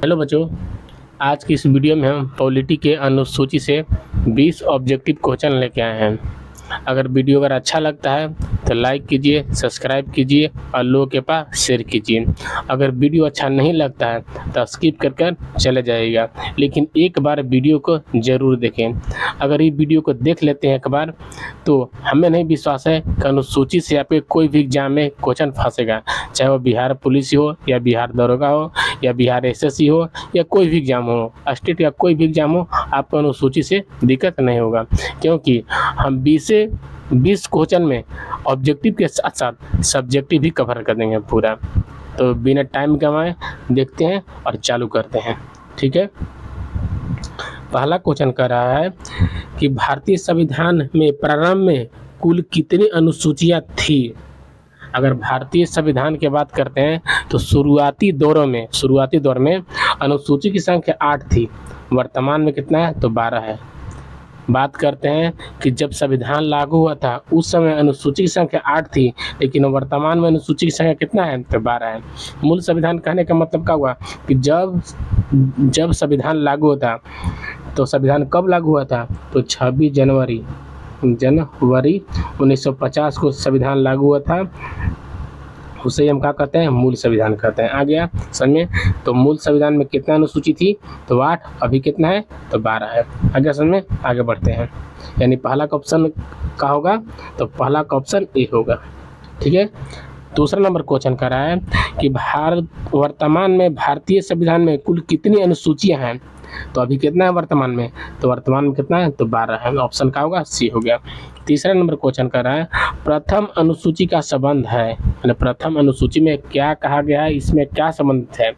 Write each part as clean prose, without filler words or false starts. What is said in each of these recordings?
Hello बच्चों, आज की इस वीडियो में हम पॉलिटी के अनुसूची से 20 ऑब्जेक्टिव क्वेश्चन लेके आए हैं। अगर वीडियो अगर अच्छा लगता है तो लाइक कीजिए, सब्सक्राइब कीजिए और लोगों के पास शेयर कीजिए। अगर वीडियो अच्छा नहीं लगता है तो स्किप कर कर चले जाइएगा, लेकिन एक बार वीडियो को ज़रूर देखें। अगर ये वीडियो को देख लेते हैं एक बार तो हमें नहीं विश्वास है कि अनुसूची से आपके कोई भी एग्जाम में क्वेश्चन फंसेगा, चाहे वो बिहार पुलिस हो या बिहार दरोगा हो या बिहार एसएससी हो या कोई भी एग्जाम हो, स्टेट या कोई भी एग्जाम हो, आपको अनुसूची से दिक्कत नहीं होगा। क्योंकि हम 20 क्वेश्चन में ऑब्जेक्टिव के साथ साथ सब्जेक्टिव भी कवर कर देंगे पूरा। तो बिना टाइम गंवाए देखते हैं और चालू करते हैं। ठीक है, पहला क्वेश्चन कर रहा है कि भारतीय संविधान में प्रारंभ में कुल कितनी अनुसूचियां थी। अगर भारतीय संविधान की बात करते हैं तो शुरुआती दौर में अनुसूची की संख्या 8 थी। वर्तमान में कितना है तो 12 है। बात करते हैं कि जब संविधान लागू हुआ था उस समय अनुसूची की संख्या 8 थी, लेकिन वर्तमान में अनुसूची की संख्या कितना है तो 12 है। मूल संविधान कहने का मतलब क्या हुआ कि जब संविधान लागू होता तो संविधान कब लागू हुआ था तो 26 जनवरी 1950 को संविधान लागू हुआ था। उसे हम क्या कहते हैं, मूल संविधान कहते हैं। आ गया समझ में। तो मूल संविधान में कितना अनुसूची थी तो 8, अभी कितना है तो 12 है। आगे समझ में, आगे बढ़ते हैं। यानी पहला का ऑप्शन का होगा तो पहला का ऑप्शन ए होगा। ठीक है, दूसरा नंबर क्वेश्चन कर रहा है कि वर्तमान में भारतीय संविधान में कुल कितनी अनुसूचियां हैं। तो अभी कितना है वर्तमान में तो वर्तमान में कितना है तो 12 है। ऑप्शन का होगा सी हो गया। तीसरा नंबर क्वेश्चन कर रहा है प्रथम अनुसूची का संबंध है, यानी प्रथम अनुसूची में क्या कहा गया है, इसमें क्या संबंध है।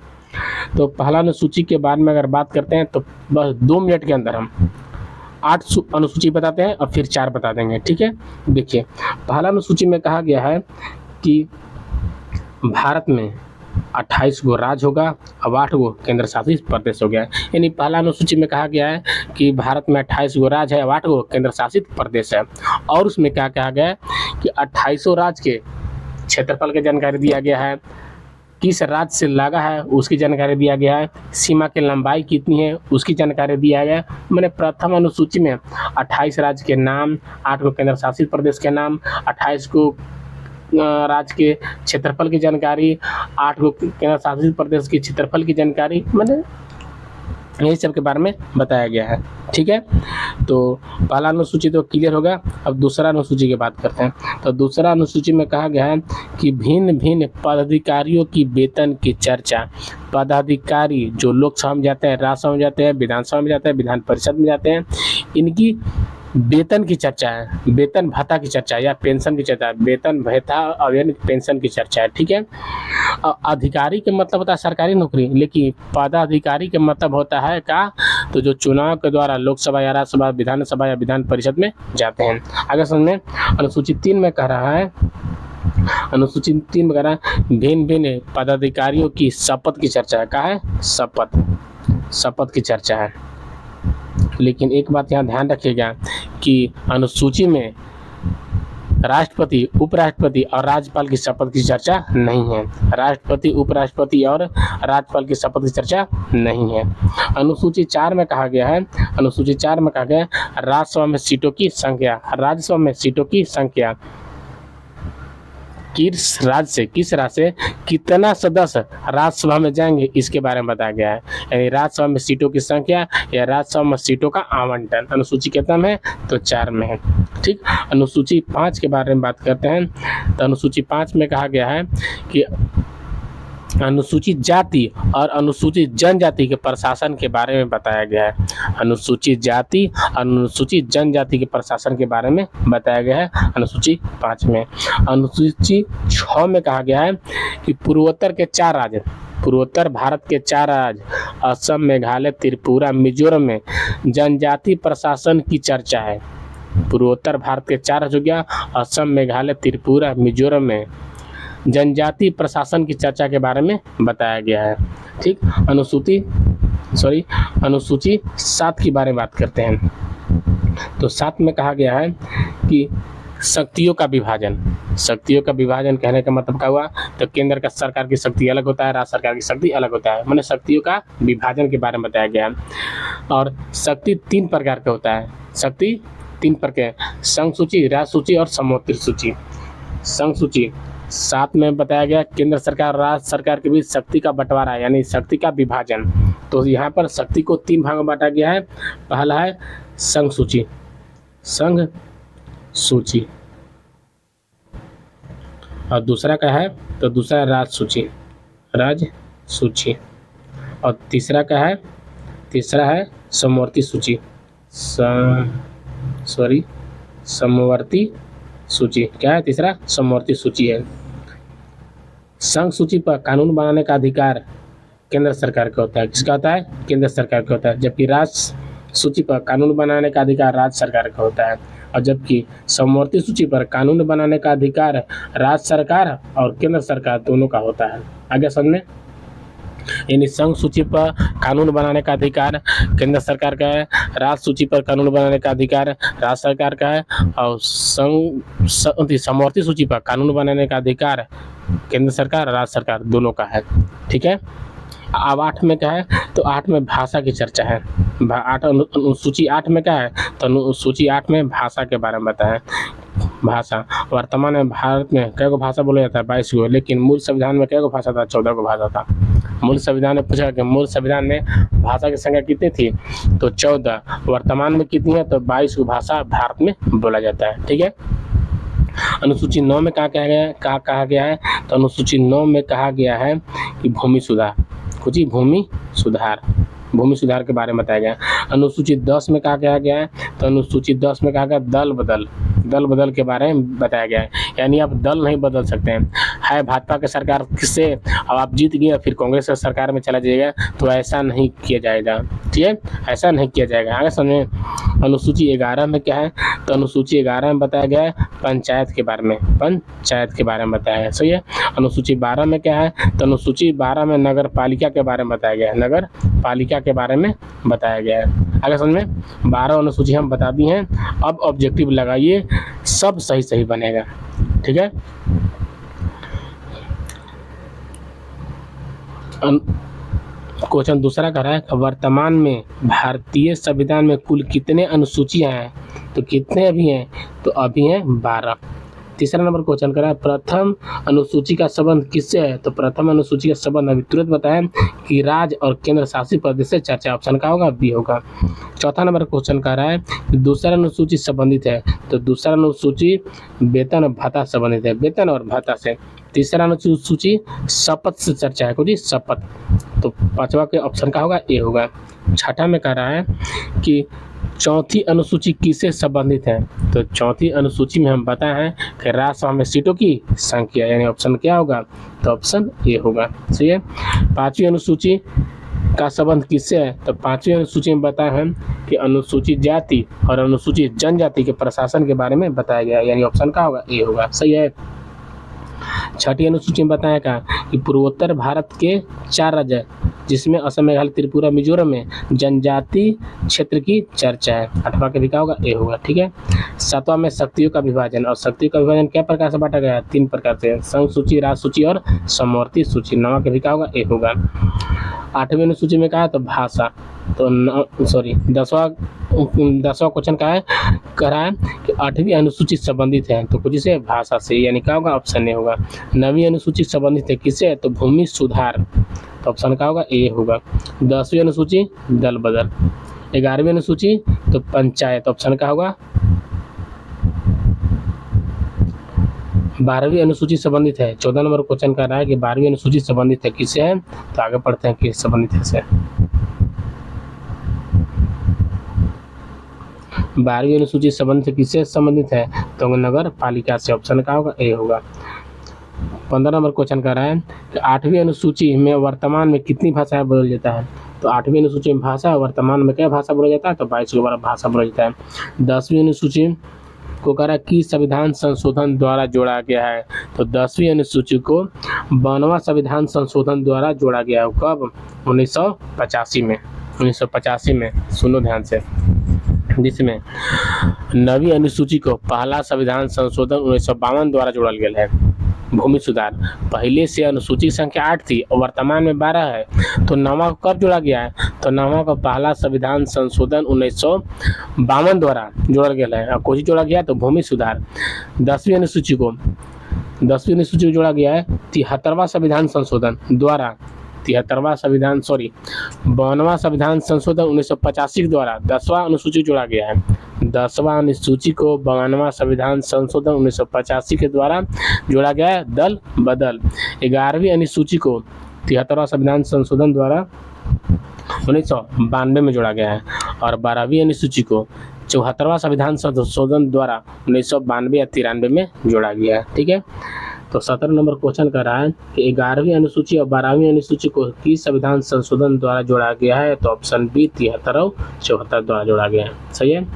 तो पहला अनुसूची के बारे में अगर बात करते हैं तो बस 2 मिनट के अंदर हम 8 अनुसूची बताते हैं और फिर 4 बता देंगे। ठीक है, देखिए पहला अनुसूची में कहा गया है कि भारत में 28 गो राज्य होगा, अब 8 गो केंद्र शासित प्रदेश हो गया है। यानी पहला अनुसूची में कहा गया है कि भारत में 28 गो राज्य है, अब 8 गो केंद्र शासित प्रदेश है। और उसमें क्या कहा गया है कि 28 राज्य के क्षेत्रफल की जानकारी दिया गया है, किस राज्य से लगा है उसकी जानकारी दिया गया है, सीमा की लंबाई कितनी है उसकी जानकारी दिया गया है। मैंने प्रथम अनुसूची में 28 राज्य के नाम, 8 गो केंद्र शासित प्रदेश के नाम, 28 को राज्य के क्षेत्रफल की जानकारी, 8 गो केंद्र शासित प्रदेश के क्षेत्रफल की जानकारी, मैंने यही सब के बारे में बताया गया है। ठीक है, तो पहला अनुसूची तो क्लियर होगा। अब दूसरा अनुसूची की बात करते हैं। तो दूसरा अनुसूची में कहा गया है कि भिन्न भिन्न पदाधिकारियों की वेतन की चर्चा। पदाधिकारी जो लोकसभा में जाते हैं, राज्यसभा में जाते हैं, विधानसभा में जाते हैं, विधान परिषद में जाते हैं, इनकी वेतन की चर्चा है, वेतन भत्ता की चर्चा या पेंशन की चर्चा, वेतन भत्ता और पेंशन की चर्चा है। ठीक है, अधिकारी के मतलब होता है सरकारी नौकरी, लेकिन पदाधिकारी के मतलब होता है का तो जो चुनाव के द्वारा लोकसभा या राज्यसभा, विधानसभा या विधान परिषद में जाते हैं। आगे समझ में, अनुसूची 3 में कह रहा है, अनुसूची 3 में कह रहा है भिन्न भिन्न पदाधिकारियों की शपथ की चर्चा है। क्या है, शपथ की चर्चा है। लेकिन एक बात यहाँ ध्यान रखिएगा कि अनुसूची में राष्ट्रपति, उपराष्ट्रपति और राज्यपाल की शपथ की चर्चा नहीं है। राष्ट्रपति, उपराष्ट्रपति और राज्यपाल की शपथ की चर्चा नहीं है। अनुसूची 4 में कहा गया है, अनुसूची 4 में कहा गया है राज्यसभा में सीटों की संख्या, राज्यसभा में सीटों की संख्या किस राज्य से कितना सदस्य राज्यसभा में जाएंगे इसके बारे में बताया गया है। यानी राज्यसभा में सीटों की संख्या या राज्यसभा में सीटों का आवंटन। अनुसूची कितना में है तो 4 में है। ठीक, अनुसूची 5 के बारे में बात करते हैं। तो अनुसूची 5 में कहा गया है कि अनुसूचित जाति और अनुसूचित जनजाति के प्रशासन के बारे में बताया गया है। अनुसूचित जाति और अनुसूचित जनजाति के प्रशासन के बारे में बताया गया है अनुसूची 5 में। अनुसूची 6 में कहा गया है कि पूर्वोत्तर भारत के 4 राज्य असम, मेघालय, त्रिपुरा, मिजोरम में जनजाति प्रशासन की चर्चा है। पूर्वोत्तर भारत के 4 राज्य हो गया, असम, मेघालय, त्रिपुरा, मिजोरम में जनजाति प्रशासन की चर्चा के बारे में बताया गया है। ठीक, अनुसूची 7 के बारे में बात करते हैं। तो 7 में कहा गया है कि शक्तियों का विभाजन। शक्तियों का विभाजन कहने का मतलब क्या हुआ, तो केंद्र का सरकार की शक्ति अलग होता है, राज्य सरकार की शक्ति अलग होता है, मैंने शक्तियों का विभाजन के बारे में बताया गया। और शक्ति 3 प्रकार का होता है, शक्ति 3 प्रकार, संघ सूची, राज्य सूची और समवर्ती सूची। संघ सूची 7 में बताया गया केंद्र सरकार और राज्य सरकार के बीच शक्ति का बंटवारा यानी शक्ति का विभाजन। तो यहाँ पर शक्ति को 3 भाग में बांटा गया है। पहला है संघ सूची, संघ सूची, और दूसरा क्या है, तो दूसरा राज्य सूची, राज्य सूची, और तीसरा क्या है, तीसरा है समवर्ती सूची, समवर्ती सूची। क्या है तीसरा, समवर्ती सूची है। संघ सूची पर कानून बनाने का अधिकार केंद्र सरकार का होता है, किसका होता है, केंद्र सरकार का होता है, जबकि राज्य सूची पर कानून बनाने का अधिकार राज्य सरकार का होता है, और जबकि समवर्ती सूची पर कानून बनाने का अधिकार राज्य सरकार और केंद्र सरकार दोनों का होता है। आगे समझ में, यानी संघ सूची पर कानून बनाने का अधिकार केंद्र सरकार का है, राज्य सूची पर कानून बनाने का अधिकार राज्य सरकार का है, और समवर्ती सूची पर कानून बनाने का अधिकार केंद्र सरकार राज्य सरकार दोनों का है। ठीक है। अब 8 में क्या है, तो 8 में भाषा की चर्चा है। सूची 8 में क्या है, तो सूची 8 में भाषा के बारे में बताएं। भाषा, वर्तमान में भारत में कई गो भाषा बोला जाता है, 22 गो, लेकिन मूल संविधान में कई गो भाषा था, 14 गो भाषा था। मूल संविधान ने पूछा कि मूल संविधान में भाषा की संख्या कितनी थी, तो 14। वर्तमान में कितनी है, तो 22 गो भाषा भारत में बोला जाता है। ठीक है। अनुसूची 9 में कहा गया है, तो अनुसूची 9 में कहा गया है कि भूमि सुधार, कुछ भूमि सुधार के बारे में बताया गया। अनुसूची 10 में कहा गया है, तो अनुसूची 10 में कहा गया दल बदल के बारे में बताया गया है, यानी आप दल नहीं बदल सकते हैं। है भाजपा की सरकार किससे, अब आप जीत गए फिर कांग्रेस की सरकार में चला जाएगा, तो ऐसा नहीं किया जाएगा। ठीक है, ऐसा नहीं किया जाएगा। आगे समझें। अनुसूची 11 में क्या है, तो अनुसूची 11 में बताया गया है पंचायत के बारे में, पंचायत के बारे में बताया है। सही है। अनुसूची 12 में क्या है, तो अनुसूची 12 में नगर पालिका के बारे में बताया गया है, नगर पालिका के बारे में बताया गया है। आगे समझ में, 12 अनुसूची हम बता दी हैं। अब ऑब्जेक्टिव लगाइए, सब सही बनेगा। ठीक है। क्वेश्चन दूसरा कर रहा है, वर्तमान में भारतीय संविधान में कुल कितने अनुसूचियां हैं, तो कितने अभी हैं, तो अभी हैं 12। तीसरा नंबर क्वेश्चन कर रहा है, प्रथम अनुसूची का संबंध किससे है, तो प्रथम अनुसूची का संबंध अभी तुरंत बताएं कि राज्य और केंद्र शासित प्रदेश से चर्चा। ऑप्शन का होगा, बी होगा। चौथा नंबर क्वेश्चन कर रहा है, दूसरा अनुसूची संबंधित है, तो दूसरा अनुसूची वेतन और भत्ता संबंधित है, वेतन और भत्ता से। तीसरा अनुसूची शपथ से चर्चा है, कुछ शपथ, तो पांचवा के ऑप्शन का होगा, ए होगा। छठा में कह रहा है कि चौथी अनुसूची किससे संबंधित है, तो चौथी अनुसूची में हम बताए हैं कि राज्यसभा में सीटों की संख्या, यानी ऑप्शन क्या होगा, तो ऑप्शन ए होगा। सही है। पांचवी अनुसूची का संबंध किससे है, तो पांचवी अनुसूची में बताया है कि अनुसूचित जाति और अनुसूचित जनजाति के प्रशासन के बारे में बताया गया, यानी ऑप्शन का होगा, ए होगा। सही है। छठी अनुसूची में बताया का कि पूर्वोत्तर भारत के 4 राज्य जिसमें असम, मेघालय, त्रिपुरा, मिजोरम में जनजाति क्षेत्र की चर्चा है। 8वां के भी क्या होगा, ए होगा। ठीक है। 7वां में शक्तियों का विभाजन, और शक्तियों का विभाजन क्या प्रकार से बांटा गया है, 3 प्रकार से, संघ सूची, राज्य सूची और समवर्ती सूची। 9वां के भी क्या होगा, ए होगा। 8वीं अनुसूची में कहा तो भाषा, तो 10वां क्वेश्चन का है, कह रहा है कि 8वीं अनुसूची संबंधित है, तो कुछ से भाषा से, यानी क्या होगा, ऑप्शन ए होगा। 9वीं अनुसूची संबंधित है किससे, तो भूमि सुधार, तो ऑप्शन का होगा, ए होगा। 10वीं अनुसूची दल बदल। 11वीं अनुसूची तो पंचायत, ऑप्शन का होगा। 12वीं अनुसूची संबंधित है, 14 नंबर क्वेश्चन कर रहा है कि 12वीं अनुसूची संबंधित है किससे है, तो आगे पढ़ते हैं कि संबंधित है से। 12वीं अनुसूची संबंधित किससे संबंधित है, तो नगर पालिका से, ऑप्शन का होगा, ए होगा। 15 नंबर क्वेश्चन कर रहा है कि 8वीं अनुसूची में वर्तमान में कितनी भाषाएं बोला जाता है, तो 8वीं अनुसूची में भाषा, वर्तमान में क्या भाषा बोला जाता है, तो 22 के बार भाषा बोला जाता है। 10वीं अनुसूची को कह रहा है कि संविधान संशोधन द्वारा जोड़ा गया है, तो 10वीं अनुसूची को 92वां संविधान संशोधन द्वारा जोड़ा गया है। कब, 1985 में। 1985 में, सुनो ध्यान से। जिसमें नवी अनुसूची को पहला संविधान संशोधन 1952 द्वारा जोड़ल गेल है। भूमि सुधार, पहले से अनुसूची संख्या 8 थी और वर्तमान में 12 है, तो नवा को कब जोड़ा गया है? तो नवा को पहला संविधान संशोधन 1952 द्वारा जोड़ल गेल है। और कोई जोड़ा गया तो भूमि सुधार। 10वीं अनुसूची को जोड़ा गया है 73वां संविधान संशोधन द्वारा। 52वां संविधान संशोधन 1985 के द्वारा 10वां अनुसूची जोड़ा गया है। 10वां अनुसूची को 52वां संविधान संशोधन 1985 के द्वारा जोड़ा गया है दल बदल। 11वीं अनुसूची को 73वां संविधान संशोधन द्वारा 1992 में जोड़ा गया है और 12वीं अनुसूची को 74वां संविधान संशोधन द्वारा 1992 या 93 में जोड़ा गया है। ठीक है, तो 17 नंबर क्वेश्चन कर रहा है कि 11वीं अनुसूची और 12वीं अनुसूची को किस संविधान संशोधन द्वारा जोड़ा गया है? तो ऑप्शन बी 73 और 74 द्वारा जोड़ा गया है। सही है।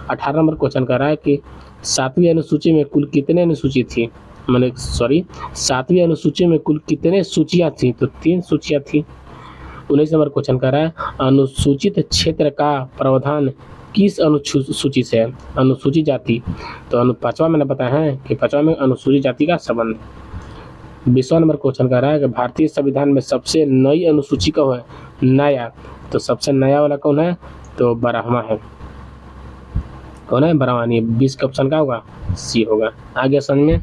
18 नंबर क्वेश्चन कर रहा है कि 7वीं अनुसूची में कुल कितने अनुसूची थी? 7वीं अनुसूची में कुल कितने सूचियाँ थी? तो 3 सूचियाँ थी। 19 नंबर क्वेश्चन कर रहा है अनुसूचित क्षेत्र का प्रावधान किस अनुसूची से है? अनुसूचित जाति। तो 5वां मैंने बताया है कि 5वां में अनुसूचित जाति का संबंध। 20वां नंबर क्वेश्चन कर रहा है कि भारतीय संविधान में सबसे नई अनुसूची कौन है? नया। तो सबसे नया वाला कौन है? तो 12वां है। कौन है? 12वां। 20 का ऑप्शन का होगा सी होगा। आगे समझ में